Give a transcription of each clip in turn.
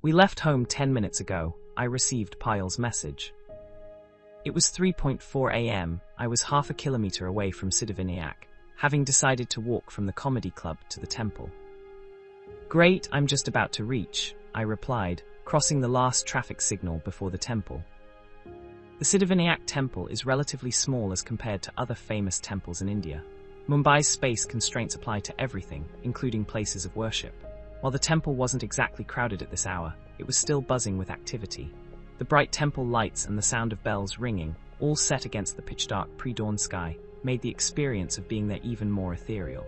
We left home 10 minutes ago. I received Payal's message. It was 3:04 a.m. I was half a kilometer away from Siddhavinayak, having decided to walk from the comedy club to the temple. Great, I'm just about to reach, I replied, crossing the last traffic signal before the temple. The Siddhavinayak temple is relatively small as compared to other famous temples in India. Mumbai's space constraints apply to everything, including places of worship. While the temple wasn't exactly crowded at this hour, it was still buzzing with activity. The bright temple lights and the sound of bells ringing, all set against the pitch-dark pre-dawn sky, made the experience of being there even more ethereal.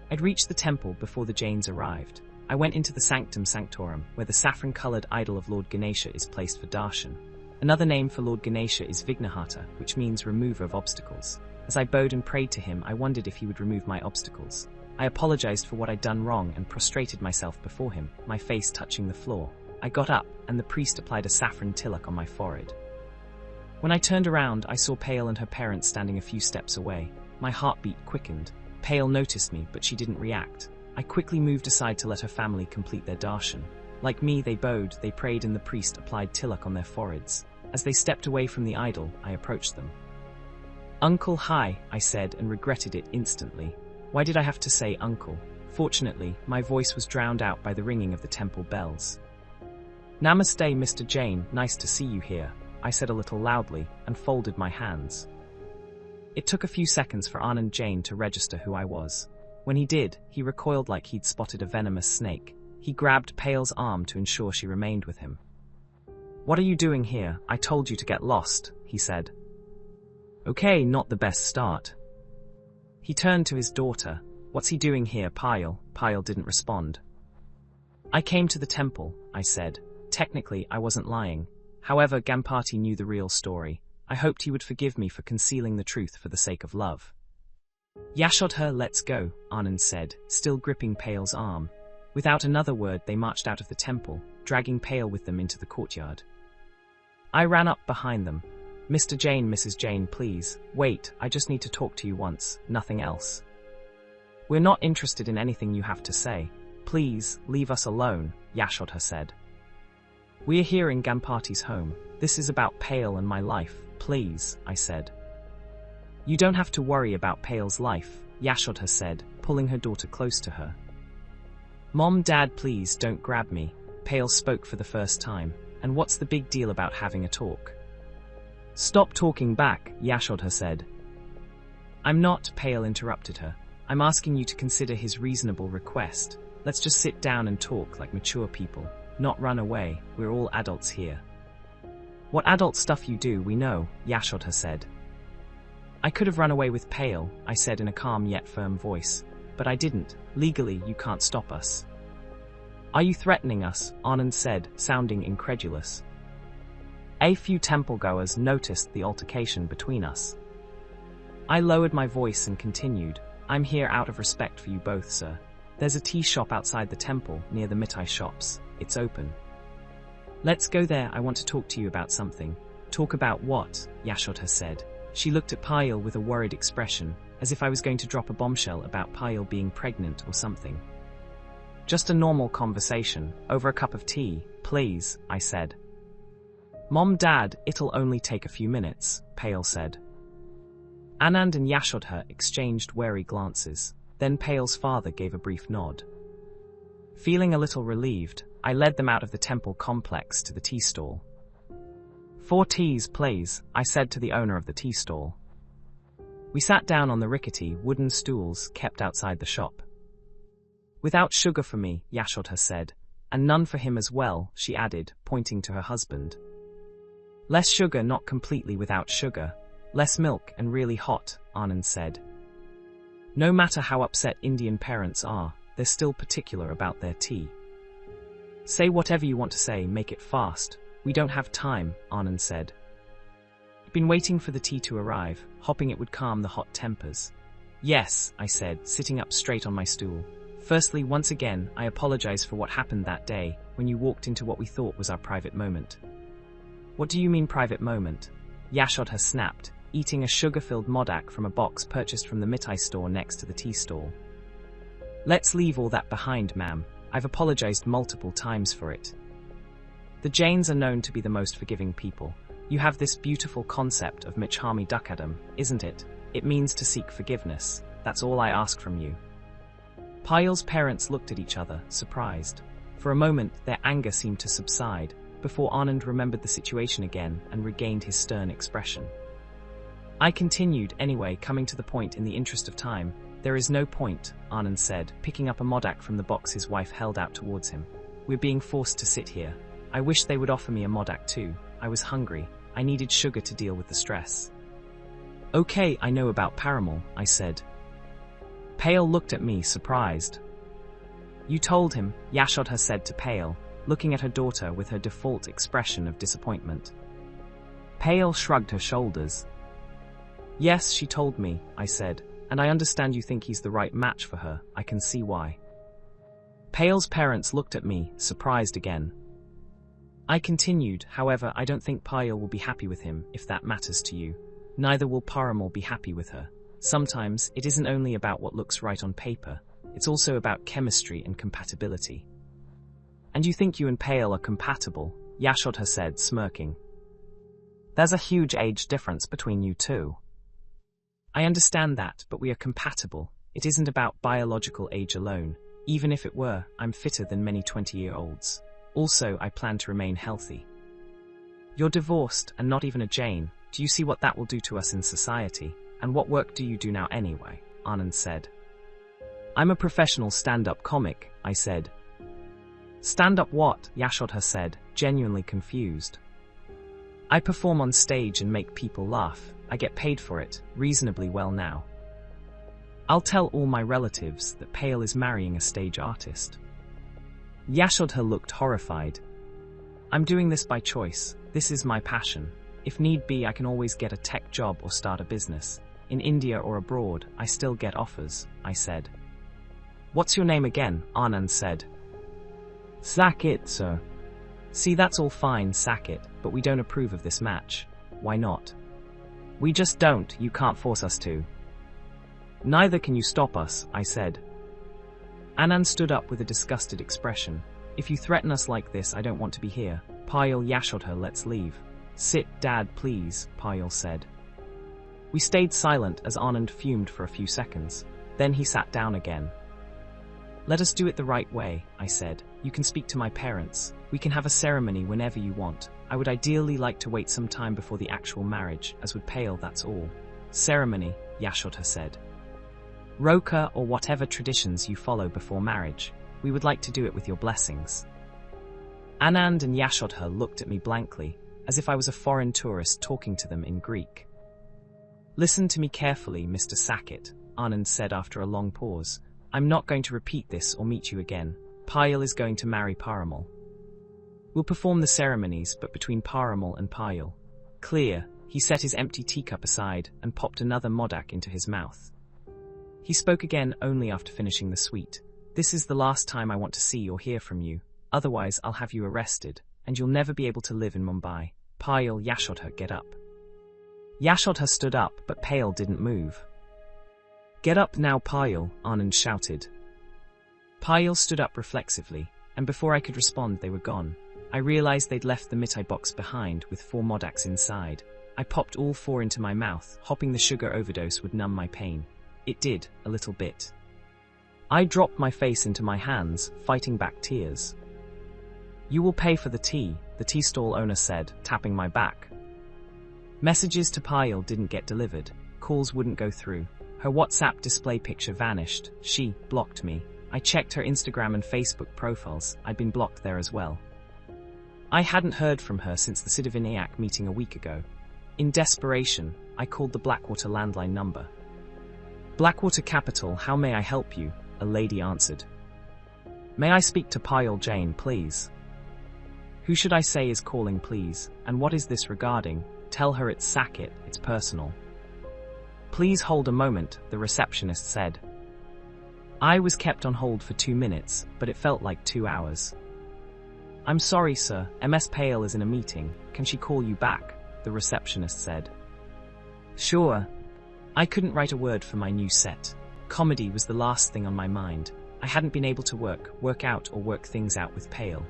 I'd reached the temple before the Jains arrived. I went into the sanctum sanctorum, where the saffron-colored idol of Lord Ganesha is placed for darshan. Another name for Lord Ganesha is Vignahata, which means remover of obstacles. As I bowed and prayed to him, I wondered if he would remove my obstacles. I apologized for what I'd done wrong and prostrated myself before him, my face touching the floor. I got up, and the priest applied a saffron tilak on my forehead. When I turned around, I saw Payal and her parents standing a few steps away. My heartbeat quickened. Payal noticed me, but she didn't react. I quickly moved aside to let her family complete their darshan. Like me, they bowed, they prayed, and the priest applied tilak on their foreheads. As they stepped away from the idol, I approached them. "Uncle, hi," I said, and regretted it instantly. Why did I have to say uncle? Fortunately, my voice was drowned out by the ringing of the temple bells. "Namaste, Mr. Jain, nice to see you here," I said a little loudly, and folded my hands. It took a few seconds for Anand Jain to register who I was. When he did, he recoiled like he'd spotted a venomous snake. He grabbed Payal's arm to ensure she remained with him. "What are you doing here? I told you to get lost," he said. "Okay, not the best start." He turned to his daughter. "What's he doing here, Payal?" Payal didn't respond. "I came to the temple," I said. Technically, I wasn't lying. However, Gampati knew the real story. I hoped he would forgive me for concealing the truth for the sake of love. "Yashodha, let's go," Anand said, still gripping Payal's arm. Without another word, they marched out of the temple, dragging Payal with them into the courtyard. I ran up behind them. "Mr. Jain, Mrs. Jain, please. Wait, I just need to talk to you once, nothing else. We're not interested in anything you have to say. Please, leave us alone," Yashodha said. "We're here in Gampati's home. This is about Payal and my life, please," I said. "You don't have to worry about Payal's life," Yashodha said, pulling her daughter close to her. "Mom, Dad, please don't grab me," Payal spoke for the first time. "And what's the big deal about having a talk?" "Stop talking back," Yashodha said. "I'm not," Payal interrupted her. "I'm asking you to consider his reasonable request. Let's just sit down and talk like mature people, not run away. We're all adults here." "What adult stuff you do, we know," Yashodha said. "I could have run away with Payal," I said in a calm yet firm voice. "But I didn't. Legally, you can't stop us." "Are you threatening us?" Anand said, sounding incredulous. A few temple-goers noticed the altercation between us. I lowered my voice and continued, "I'm here out of respect for you both, sir. There's a tea shop outside the temple, near the mithai shops. It's open. Let's go there. I want to talk to you about something." "Talk about what?" Yashodha said. She looked at Payal with a worried expression, as if I was going to drop a bombshell about Payal being pregnant or something. "Just a normal conversation, over a cup of tea, please," I said. "Mom, Dad, it'll only take a few minutes," Payal said. Anand and Yashodha exchanged wary glances. Then Payal's father gave a brief nod. Feeling a little relieved, I led them out of the temple complex to the tea stall. "4 teas, please," I said to the owner of the tea stall. We sat down on the rickety, wooden stools kept outside the shop. "Without sugar for me," Yashodha said. "And none for him as well," she added, pointing to her husband. "Less sugar, not completely without sugar. Less milk and really hot," Anand said. No matter how upset Indian parents are, they're still particular about their tea. "Say whatever you want to say, make it fast. We don't have time," Anand said. I'd been waiting for the tea to arrive, hoping it would calm the hot tempers. "Yes," I said, sitting up straight on my stool. "Firstly, once again, I apologize for what happened that day, when you walked into what we thought was our private moment." "What do you mean private moment?" Yashodha snapped, eating a sugar-filled modak from a box purchased from the mithai store next to the tea stall. "Let's leave all that behind, ma'am. I've apologized multiple times for it. The Jains are known to be the most forgiving people. You have this beautiful concept of Michhami Dukkadam, isn't it? It means to seek forgiveness. That's all I ask from you. Payal's parents looked at each other, surprised. For a moment, their anger seemed to subside, before Anand remembered the situation again and regained his stern expression. I continued, anyway, coming to the point in the interest of time. There is no point, Anand said, picking up a modak from the box his wife held out towards him. We're being forced to sit here. I wish they would offer me a modak too. I was hungry. I needed sugar to deal with the stress. Okay, I know about Parimal, I said. Payal looked at me, surprised. You told him, Yashodha said to Payal, looking at her daughter with her default expression of disappointment. Payal shrugged her shoulders. Yes, she told me, I said, and I understand you think he's the right match for her. I can see why. Payal's parents looked at me, surprised again. I continued, however, I don't think Payal will be happy with him, if that matters to you. Neither will Parimal be happy with her. Sometimes, it isn't only about what looks right on paper, it's also about chemistry and compatibility. And you think you and Payal are compatible, Yashodha said, smirking. There's a huge age difference between you two. I understand that, but we are compatible. It isn't about biological age alone. Even if it were, I'm fitter than many 20-year-olds. Also, I plan to remain healthy. You're divorced and not even a Jain. Do you see what that will do to us in society? And what work do you do now anyway? Anand said. I'm a professional stand-up comic, I said. Stand-up what? Yashodha said, genuinely confused. I perform on stage and make people laugh. I get paid for it, reasonably well now. I'll tell all my relatives that Payal is marrying a stage artist. Yashodha looked horrified. I'm doing this by choice. This is my passion. If need be, I can always get a tech job or start a business. In India or abroad, I still get offers, I said. What's your name again? Anand said. Saket, sir. See, that's all fine, Saket, but we don't approve of this match. Why not? We just don't. You can't force us to. Neither can you stop us, I said. Anand stood up with a disgusted expression. If you threaten us like this, I don't want to be here. Payal, Yashodha, let's leave. Sit, Dad, please, Payal said. We stayed silent as Anand fumed for a few seconds. Then he sat down again. Let us do it the right way, I said. You can speak to my parents. We can have a ceremony whenever you want. I would ideally like to wait some time before the actual marriage, as would Payal, that's all. Ceremony, Yashodha said. Roka or whatever traditions you follow before marriage. We would like to do it with your blessings. Anand and Yashodha looked at me blankly, as if I was a foreign tourist talking to them in Greek. Listen to me carefully, Mr. Saket, Anand said after a long pause. I'm not going to repeat this or meet you again. Payal is going to marry Parimal. We'll perform the ceremonies, but between Parimal and Payal. Clear. He set his empty teacup aside and popped another modak into his mouth. He spoke again only after finishing the sweet. This is the last time I want to see or hear from you. Otherwise, I'll have you arrested, and you'll never be able to live in Mumbai. Payal, Yashodha, get up. Yashodha stood up, but Payal didn't move. Get up now, Payal, Anand shouted. Payal stood up reflexively, and before I could respond, they were gone. I realized they'd left the mithai box behind with 4 modaks inside. I popped all 4 into my mouth. Hopping the sugar overdose would numb my pain. It did, a little bit. I dropped my face into my hands, fighting back tears. You will pay for the tea stall owner said, tapping my back. Messages to Payal didn't get delivered. Calls wouldn't go through. Her WhatsApp display picture vanished. She blocked me. I checked her Instagram and Facebook profiles. I'd been blocked there as well. I hadn't heard from her since the Siddhavinayak meeting a week ago. In desperation, I called the Blackwater landline number. Blackwater Capital, how may I help you? A lady answered. May I speak to Payal Jain, please? Who should I say is calling, please? And what is this regarding? Tell her it's Saket, it's personal. Please hold a moment, the receptionist said. I was kept on hold for 2 minutes, but it felt like 2 hours. I'm sorry, sir, Ms. Payal is in a meeting. Can she call you back? The receptionist said. Sure. I couldn't write a word for my new set. Comedy was the last thing on my mind. I hadn't been able to work out or work things out with Payal.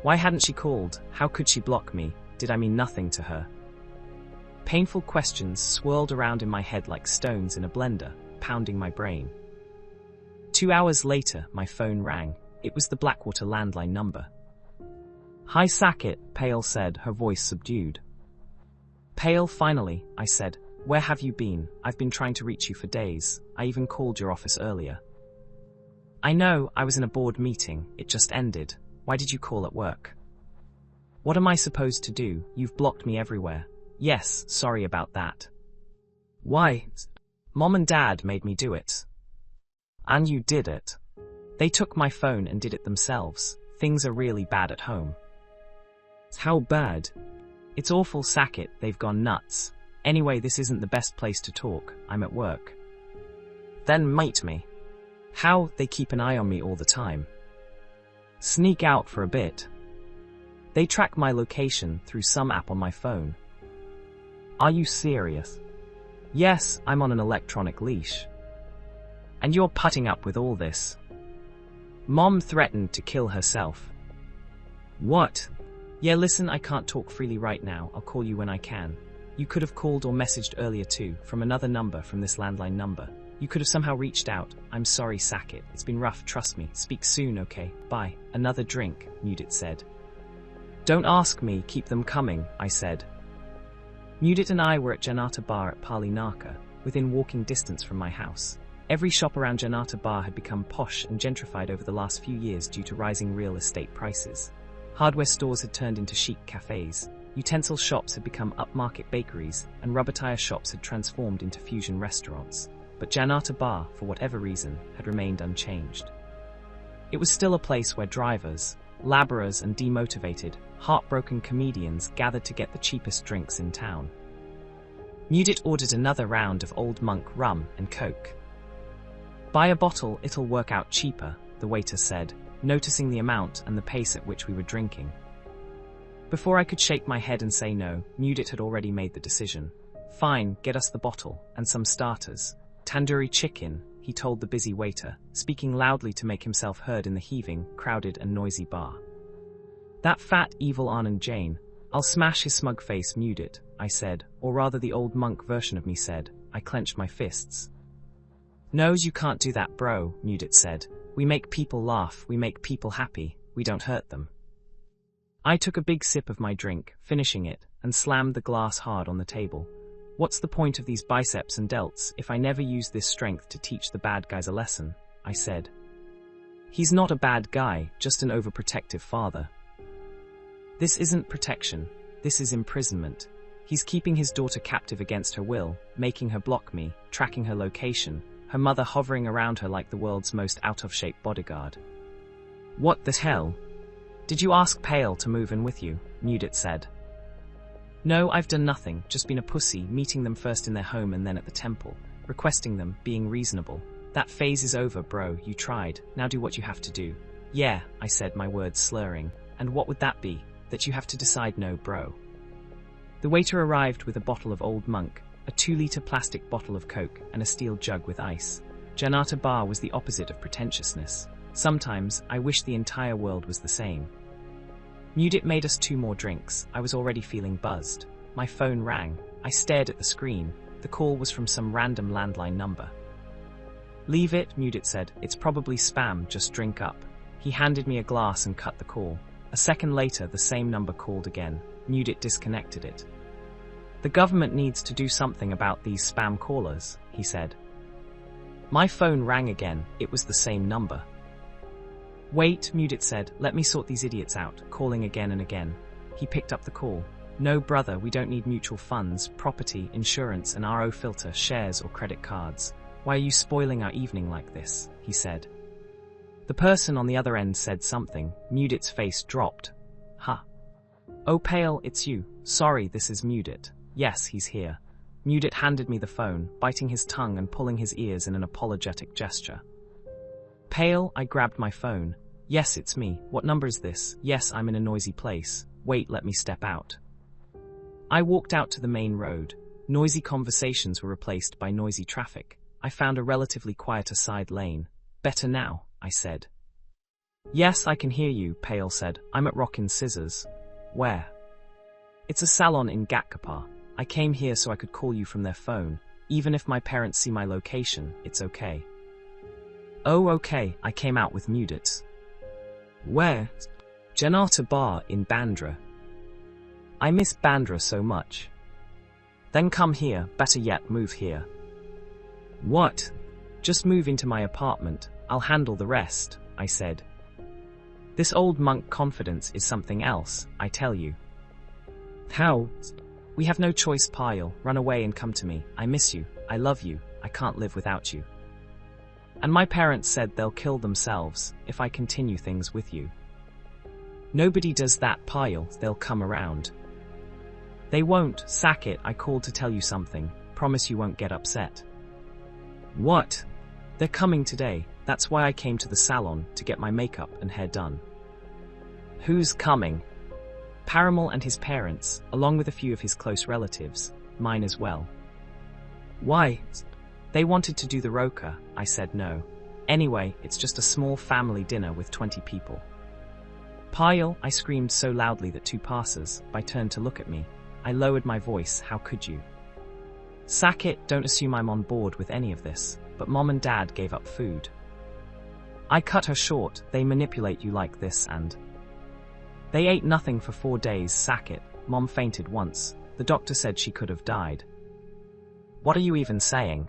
Why hadn't she called? How could she block me? Did I mean nothing to her? Painful questions swirled around in my head like stones in a blender, pounding my brain. 2 hours later, my phone rang. It was the Blackwater landline number. "Hi Saket," Payal said, her voice subdued. "Payal, finally," I said. "Where have you been? I've been trying to reach you for days. I even called your office earlier." "I know, I was in a board meeting. It just ended. Why did you call at work?" "What am I supposed to do? You've blocked me everywhere." "Yes, sorry about that." "Why?" "Mom and Dad made me do it." "And you did it?" "They took my phone and did it themselves. Things are really bad at home." "How bad?" "It's awful, Saket. They've gone nuts. Anyway, this isn't the best place to talk. I'm at work." "Then meet me." "How? They keep an eye on me all the time." "Sneak out for a bit." "They track my location through some app on my phone." "Are you serious?" "Yes, I'm on an electronic leash." "And you're putting up with all this?" "Mom threatened to kill herself." "What?" "Yeah, listen, I can't talk freely right now. I'll call you when I can. You could have called or messaged earlier too, from another number from this landline number. You could have somehow reached out. I'm sorry, Saket. It's been rough, trust me. Speak soon, okay? Bye." "Another drink," Mudit said. "Don't ask me, keep them coming," I said. Mudit and I were at Janata Bar at Pali Naka, within walking distance from my house. Every shop around Janata Bar had become posh and gentrified over the last few years due to rising real estate prices. Hardware stores had turned into chic cafes, utensil shops had become upmarket bakeries, and rubber tire shops had transformed into fusion restaurants. But Janata Bar, for whatever reason, had remained unchanged. It was still a place where drivers, labourers and demotivated, heartbroken comedians gathered to get the cheapest drinks in town. Mudit ordered another round of Old Monk rum and coke. "Buy a bottle, it'll work out cheaper," the waiter said, noticing the amount and the pace at which we were drinking. Before I could shake my head and say no, Mudit had already made the decision. "Fine, get us the bottle, and some starters. Tandoori chicken," he told the busy waiter, speaking loudly to make himself heard in the heaving, crowded and noisy bar. "That fat, evil Anand Jain. I'll smash his smug face, Mudit," I said, or rather the old monk version of me said. I clenched my fists. "No, you can't do that, bro," Mudit said. "We make people laugh, we make people happy, we don't hurt them." I took a big sip of my drink, finishing it, and slammed the glass hard on the table. "What's the point of these biceps and delts if I never use this strength to teach the bad guys a lesson?" I said. "He's not a bad guy, just an overprotective father." "This isn't protection, this is imprisonment. He's keeping his daughter captive against her will, making her block me, tracking her location, her mother hovering around her like the world's most out-of-shape bodyguard." "What the hell?" "Did you ask Payal to move in with you?" Mudit said. "No, I've done nothing, just been a pussy, meeting them first in their home and then at the temple, requesting them, being reasonable. That phase is over, bro, you tried, now do what you have to do." "Yeah," I said, my words slurring. "And what would that be? That you have to decide no, bro." The waiter arrived with a bottle of Old Monk, a 2-liter plastic bottle of Coke, and a steel jug with ice. Janata Bar was the opposite of pretentiousness. Sometimes, I wish the entire world was the same. Mudit made us 2 more drinks. I was already feeling buzzed. My phone rang. I stared at the screen. The call was from some random landline number. "Leave it," Mudit said. "It's probably spam, just drink up." He handed me a glass and cut the call. A second later, the same number called again. Mudit disconnected it. "The government needs to do something about these spam callers," he said. My phone rang again. It was the same number. "Wait," Mudit said, "let me sort these idiots out," calling again and again. He picked up the call. "No, brother, we don't need mutual funds, property, insurance, an RO filter, shares or credit cards. Why are you spoiling our evening like this?" he said. The person on the other end said something. Mudit's face dropped. "Huh. Oh, Payal, it's you. Sorry, this is Mudit. Yes, he's here." Mudit handed me the phone, biting his tongue and pulling his ears in an apologetic gesture. "Payal," I grabbed my phone. "Yes, it's me. What number is this? Yes, I'm in a noisy place. Wait, let me step out." I walked out to the main road. Noisy conversations were replaced by noisy traffic. I found a relatively quieter side lane. "Better now," I said. Yes, I can hear you, Payal said. I'm at Rockin' Scissors. Where? It's a salon in Gatkapar. I came here so I could call you from their phone. Even if my parents see my location, it's okay. Oh, okay, I came out with Mudit. Where? Janata Bar in Bandra. I miss Bandra so much. Then come here, better yet, move here. What? Just move into my apartment, I'll handle the rest, I said. This old monk confidence is something else, I tell you. How? We have no choice, Payal. Run away and come to me. I miss you. I love you. I can't live without you. And my parents said they'll kill themselves if I continue things with you. Nobody does that, Payal. They'll come around. They won't, Saket. I called to tell you something. Promise you won't get upset. What? They're coming today. That's why I came to the salon to get my makeup and hair done. Who's coming? Parimal and his parents, along with a few of his close relatives, mine as well. Why? They wanted to do the roka, I said no. Anyway, it's just a small family dinner with 20 people. Payal, I screamed so loudly that 2 passers-by turned to look at me. I lowered my voice, how could you? Saket, don't assume I'm on board with any of this, but Mom and Dad gave up food. I cut her short, they manipulate you like this and... They ate nothing for 4 days, Saket. Mom fainted once. The doctor said she could have died. What are you even saying?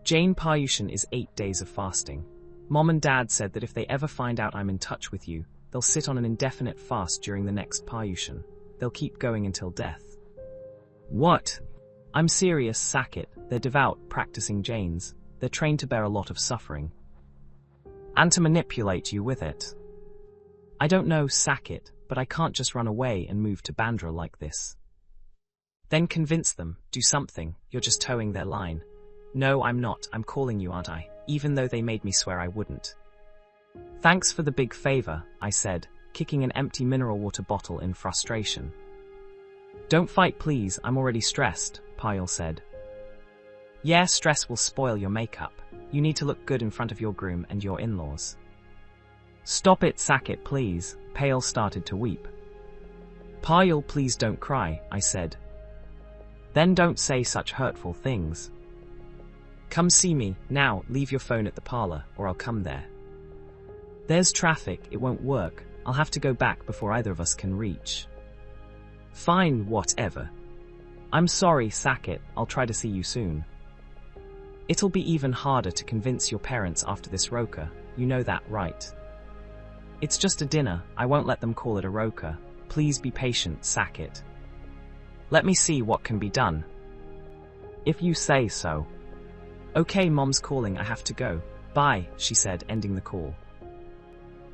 Jain Payushan is 8 days of fasting. Mom and Dad said that if they ever find out I'm in touch with you, they'll sit on an indefinite fast during the next Payushan. They'll keep going until death. What? I'm serious, Saket. They're devout, practicing Jains. They're trained to bear a lot of suffering. And to manipulate you with it. I don't know, Saket, but I can't just run away and move to Bandra like this. Then convince them, do something, you're just towing their line. No, I'm not, I'm calling you, aren't I? Even though they made me swear I wouldn't. Thanks for the big favor, I said, kicking an empty mineral water bottle in frustration. Don't fight please, I'm already stressed, Payal said. Yeah, stress will spoil your makeup. You need to look good in front of your groom and your in-laws. Stop it, Saket, please. Payal started to weep. Payal, please don't cry, I said. Then don't say such hurtful things. Come see me, now, leave your phone at the parlor, or I'll come there. There's traffic, it won't work. I'll have to go back before either of us can reach. Fine, whatever. I'm sorry, Saket, I'll try to see you soon. It'll be even harder to convince your parents after this roka, you know that, right? It's just a dinner, I won't let them call it a roka. Please be patient, Saket. Let me see what can be done. If you say so. Okay, Mom's calling, I have to go. Bye, she said, ending the call.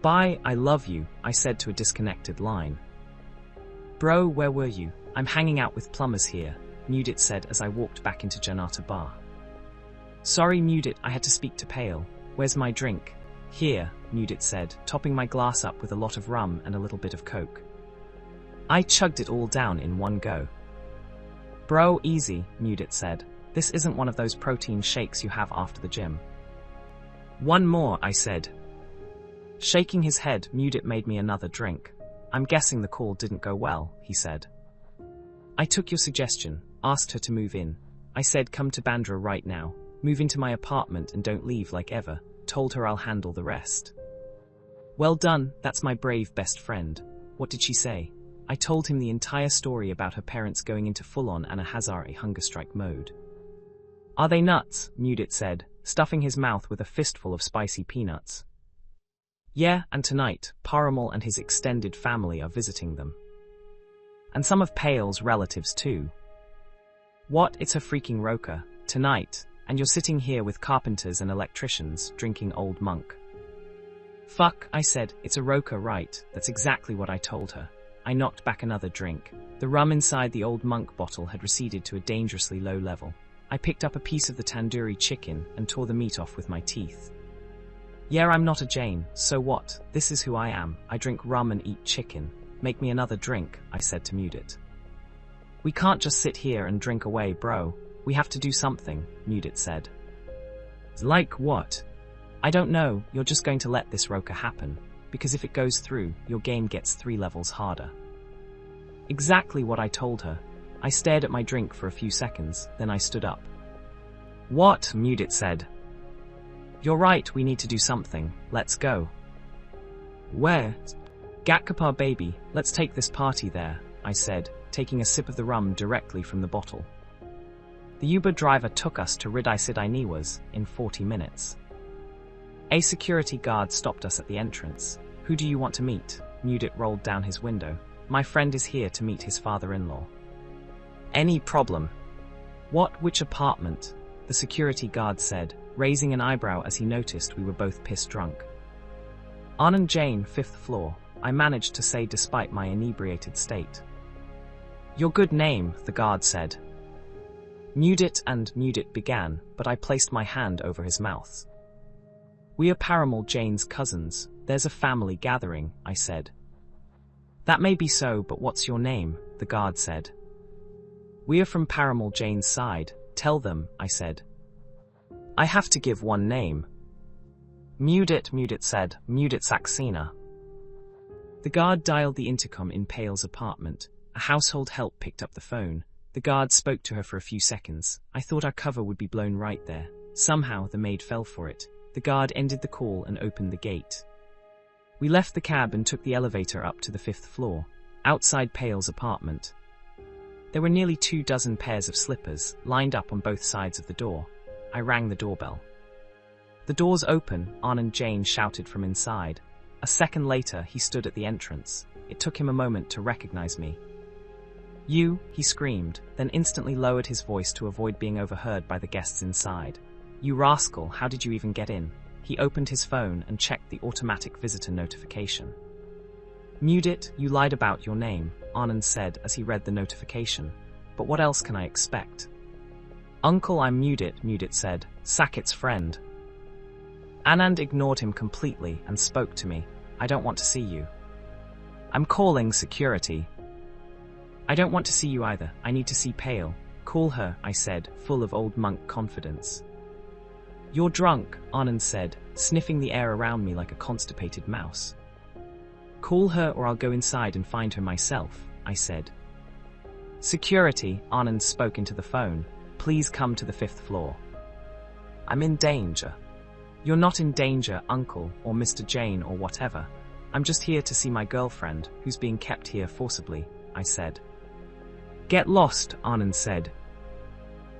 Bye, I love you, I said to a disconnected line. Bro, where were you? I'm hanging out with plumbers here, Mudit said as I walked back into Janata Bar. Sorry, Mudit, I had to speak to Payal. Where's my drink? Here, Mudit said, topping my glass up with a lot of rum and a little bit of coke. I chugged it all down in one go. Bro, easy, Mudit said. This isn't one of those protein shakes you have after the gym. One more, I said. Shaking his head, Mudit made me another drink. I'm guessing the call didn't go well, he said. I took your suggestion, asked her to move in. I said come to Bandra right now, move into my apartment and don't leave like ever, told her I'll handle the rest. Well done, that's my brave best friend. What did she say? I told him the entire story about her parents going into full-on Anna Hazare hunger strike mode. Are they nuts? Mudit said, stuffing his mouth with a fistful of spicy peanuts. Yeah, and tonight, Parimal and his extended family are visiting them. And some of Payal's relatives too. What? It's a freaking roka, tonight, and you're sitting here with carpenters and electricians, drinking old monk. Fuck, I said, it's a roka, right? That's exactly what I told her. I knocked back another drink. The rum inside the old monk bottle had receded to a dangerously low level. I picked up a piece of the tandoori chicken and tore the meat off with my teeth. Yeah, I'm not a Jain, so what? This is who I am. I drink rum and eat chicken. Make me another drink, I said to Mudit. We can't just sit here and drink away, bro. We have to do something, Mudit said. Like what? I don't know, you're just going to let this roka happen. because if it goes through, your game gets 3 levels harder. Exactly what I told her. I stared at my drink for a few seconds, then I stood up. What? Mudit said. You're right, we need to do something. Let's go. Where? Gatkapar baby, let's take this party there, I said, taking a sip of the rum directly from the bottle. The Uber driver took us to Ridai in 40 minutes. A security guard stopped us at the entrance. Who do you want to meet? Mudit rolled down his window. My friend is here to meet his father-in-law. Any problem? What? Which apartment? The security guard said, raising an eyebrow as he noticed we were both piss-drunk. Anand Jain, 5th floor, I managed to say despite my inebriated state. Your good name, the guard said. Mudit began, but I placed my hand over his mouth. We are Parimal Jain's cousins. There's a family gathering, I said. That may be so, but what's your name? The guard said. We are from Parimal Jain's side. Tell them, I said. I have to give one name. Mudit said. Mudit Saxena. The guard dialed the intercom in Payal's apartment. A household help picked up the phone. The guard spoke to her for a few seconds. I thought our cover would be blown right there. Somehow the maid fell for it. The guard ended the call and opened the gate. We left the cab and took the elevator up to the 5th floor, outside Payal's apartment. There were nearly 24 pairs of slippers, lined up on both sides of the door. I rang the doorbell. The door's open, Anand Jain shouted from inside. A second later, he stood at the entrance. It took him a moment to recognize me. You, he screamed, then instantly lowered his voice to avoid being overheard by the guests inside. You rascal, how did you even get in? He opened his phone and checked the automatic visitor notification. Mudit, you lied about your name, Anand said as he read the notification. But what else can I expect? Uncle, I'm Mudit said, Saket's friend. Anand ignored him completely and spoke to me. I don't want to see you. I'm calling security. I don't want to see you either. I need to see Payal. Call her, I said, full of old monk confidence. You're drunk, Anand said, sniffing the air around me like a constipated mouse. Call her or I'll go inside and find her myself, I said. Security, Anand spoke into the phone. Please come to the 5th floor. I'm in danger. You're not in danger, Uncle, or Mr. Jain or whatever. I'm just here to see my girlfriend, who's being kept here forcibly, I said. Get lost, Anand said.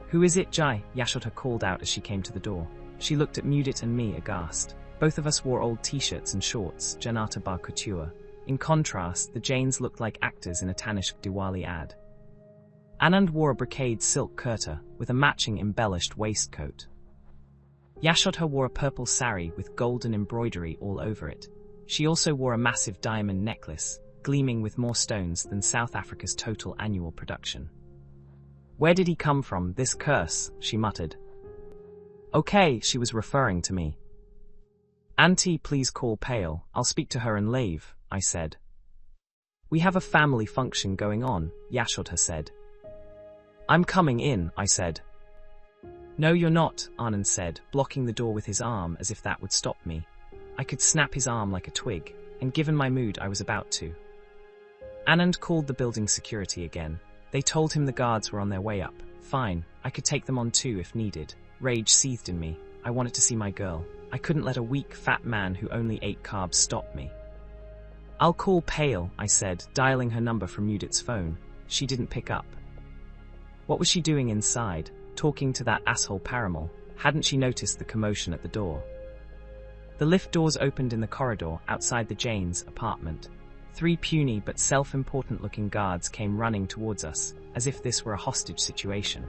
Who is it, Jai? Yashoda called out as she came to the door. She looked at Mudit and me aghast. Both of us wore old t-shirts and shorts, Janata Bar Couture. In contrast, the Jains looked like actors in a Tanishq Diwali ad. Anand wore a brocade silk kurta with a matching embellished waistcoat. Yashoda wore a purple sari with golden embroidery all over it. She also wore a massive diamond necklace, gleaming with more stones than South Africa's total annual production. Where did he come from, this curse? She muttered. Okay, she was referring to me. Auntie, please call Payal. I'll speak to her and leave, I said. We have a family function going on, Yashoda said. I'm coming in, I said. No, you're not, Anand said, blocking the door with his arm as if that would stop me. I could snap his arm like a twig, and given my mood, I was about to. Anand called the building security again. They told him the guards were on their way up. Fine, I could take them on too if needed. Rage seethed in me. I wanted to see my girl. I couldn't let a weak, fat man who only ate carbs stop me. I'll call Payal, I said, dialing her number from Mudit's phone. She didn't pick up. What was she doing inside, talking to that asshole Parimal? Hadn't she noticed the commotion at the door? The lift doors opened in the corridor outside the Jains' apartment. 3 puny but self-important looking guards came running towards us, as if this were a hostage situation.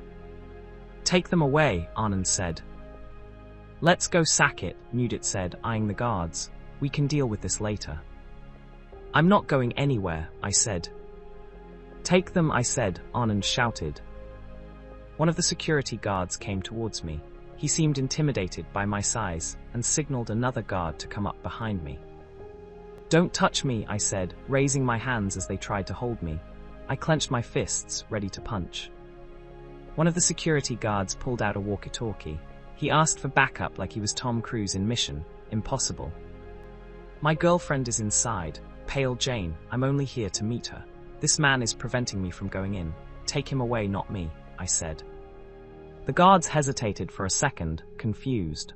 Take them away, Anand said. Let's go, Saket, Mudit said, eyeing the guards. We can deal with this later. I'm not going anywhere, I said. Take them, I said, Anand shouted. One of the security guards came towards me. He seemed intimidated by my size and signaled another guard to come up behind me. Don't touch me, I said, raising my hands as they tried to hold me. I clenched my fists, ready to punch. One of the security guards pulled out a walkie-talkie. He asked for backup like he was Tom Cruise in Mission Impossible. My girlfriend is inside. Pale Jain, I'm only here to meet her. This man is preventing me from going in. Take him away, not me, I said. The guards hesitated for a second, confused.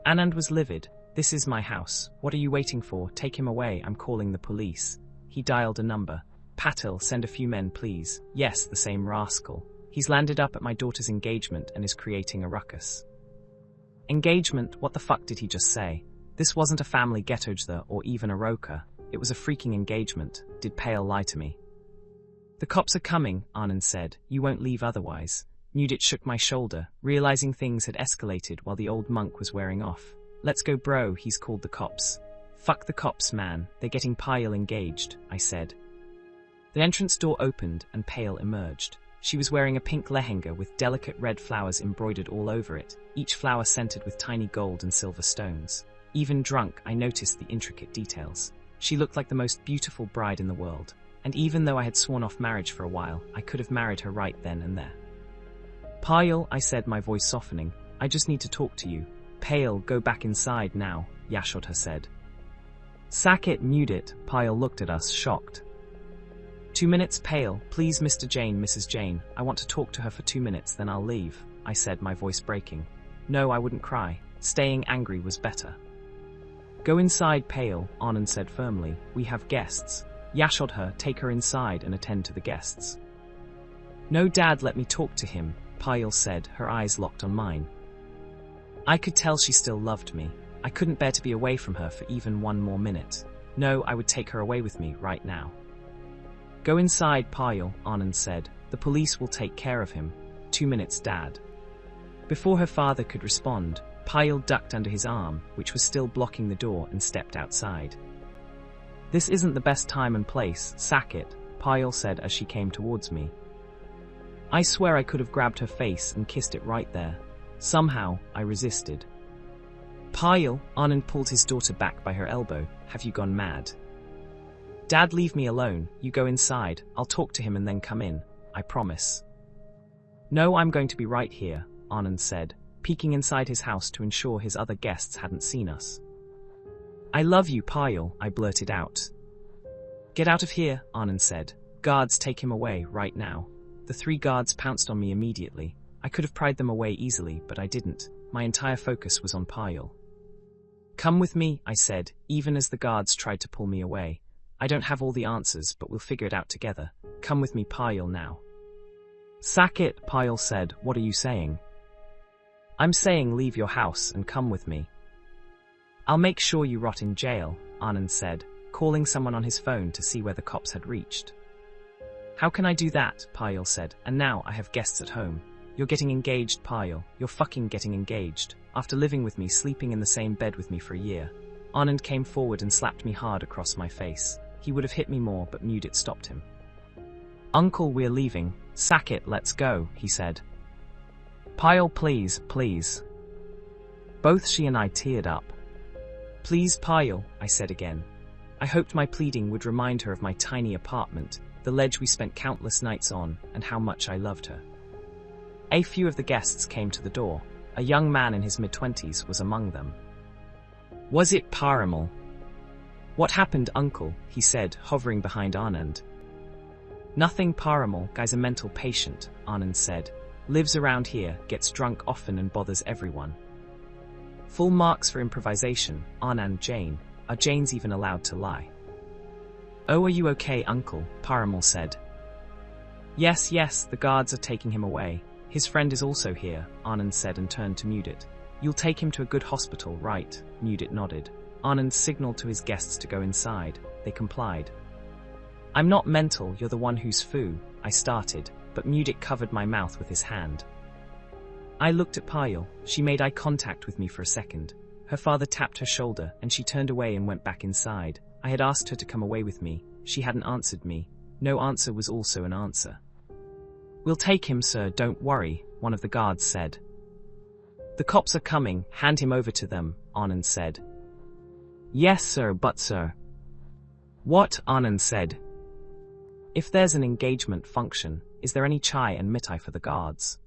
Anand was livid. This is my house. What are you waiting for? Take him away, I'm calling the police. He dialed a number. Patil, send a few men, please. Yes, the same rascal. He's landed up at my daughter's engagement and is creating a ruckus. Engagement? What the fuck did he just say? This wasn't a family get-together or even a roka. It was a freaking engagement. Did Payal lie to me? The cops are coming, Anand said. You won't leave otherwise. Nudit shook my shoulder, realizing things had escalated while the old monk was wearing off. Let's go, bro, he's called the cops. Fuck the cops, man. They're getting Payal engaged, I said. The entrance door opened and Payal emerged. She was wearing a pink lehenga with delicate red flowers embroidered all over it, each flower scented with tiny gold and silver stones. Even drunk, I noticed the intricate details. She looked like the most beautiful bride in the world, and even though I had sworn off marriage for a while, I could have married her right then and there. Payal, I said, my voice softening, I just need to talk to you. Payal, go back inside now, Yashodha said. Saket, mute it. Payal looked at us, shocked. 2 minutes, Payal, please Mr. Jain, Mrs. Jain, I want to talk to her for 2 minutes, then I'll leave, I said, my voice breaking. No, I wouldn't cry. Staying angry was better. Go inside, Payal, Anand said firmly. We have guests. Yashodha, take her inside and attend to the guests. No, Dad, let me talk to him, Payal said, her eyes locked on mine. I could tell she still loved me. I couldn't bear to be away from her for even 1 more minute. No, I would take her away with me right now. Go inside, Payal, Anand said. The police will take care of him. 2 minutes, Dad. Before her father could respond, Payal ducked under his arm, which was still blocking the door, and stepped outside. This isn't the best time and place, Saket, Payal said as she came towards me. I swear I could have grabbed her face and kissed it right there. Somehow, I resisted. Payal, Anand pulled his daughter back by her elbow. Have you gone mad? Dad, leave me alone. You go inside. I'll talk to him and then come in. I promise. No, I'm going to be right here, Anand said, peeking inside his house to ensure his other guests hadn't seen us. I love you, Payal, I blurted out. Get out of here, Anand said. Guards, take him away, right now. The 3 guards pounced on me immediately. I could have pried them away easily, but I didn't. My entire focus was on Payal. Come with me, I said, even as the guards tried to pull me away. I don't have all the answers, but we'll figure it out together. Come with me, Payal, now. Saket, Payal said, what are you saying? I'm saying leave your house and come with me. I'll make sure you rot in jail, Anand said, calling someone on his phone to see where the cops had reached. How can I do that, Payal said, and now I have guests at home. You're getting engaged, Payal. You're fucking getting engaged. After living with me, sleeping in the same bed with me for a year. Anand came forward and slapped me hard across my face. He would have hit me more, but Mudit stopped him. Uncle, we're leaving. Saket, let's go, he said. Payal, please, please. Both she and I teared up. Please, Payal, I said again. I hoped my pleading would remind her of my tiny apartment, the ledge we spent countless nights on, and how much I loved her. A few of the guests came to the door. A young man in his mid-20s was among them. Was it Parimal? What happened, Uncle? He said, hovering behind Anand. Nothing, Parimal. Guy's a mental patient, Anand said. Lives around here, gets drunk often and bothers everyone. Full marks for improvisation, Anand Jain. Are Jains even allowed to lie? Oh, are you okay, Uncle? Parimal said. Yes, the guards are taking him away. His friend is also here, Anand said and turned to Mudit. You'll take him to a good hospital, right? Mudit nodded. Anand signaled to his guests to go inside. They complied. I'm not mental, you're the one who's foo, I started, but Mudit covered my mouth with his hand. I looked at Payal. She made eye contact with me for a second. Her father tapped her shoulder and she turned away and went back inside. I had asked her to come away with me. She hadn't answered me. No answer was also an answer. We'll take him, sir, don't worry, one of the guards said. The cops are coming, hand him over to them, Anand said. Yes, sir, but sir. What? Anand said. If there's an engagement function, is there any chai and mithai for the guards?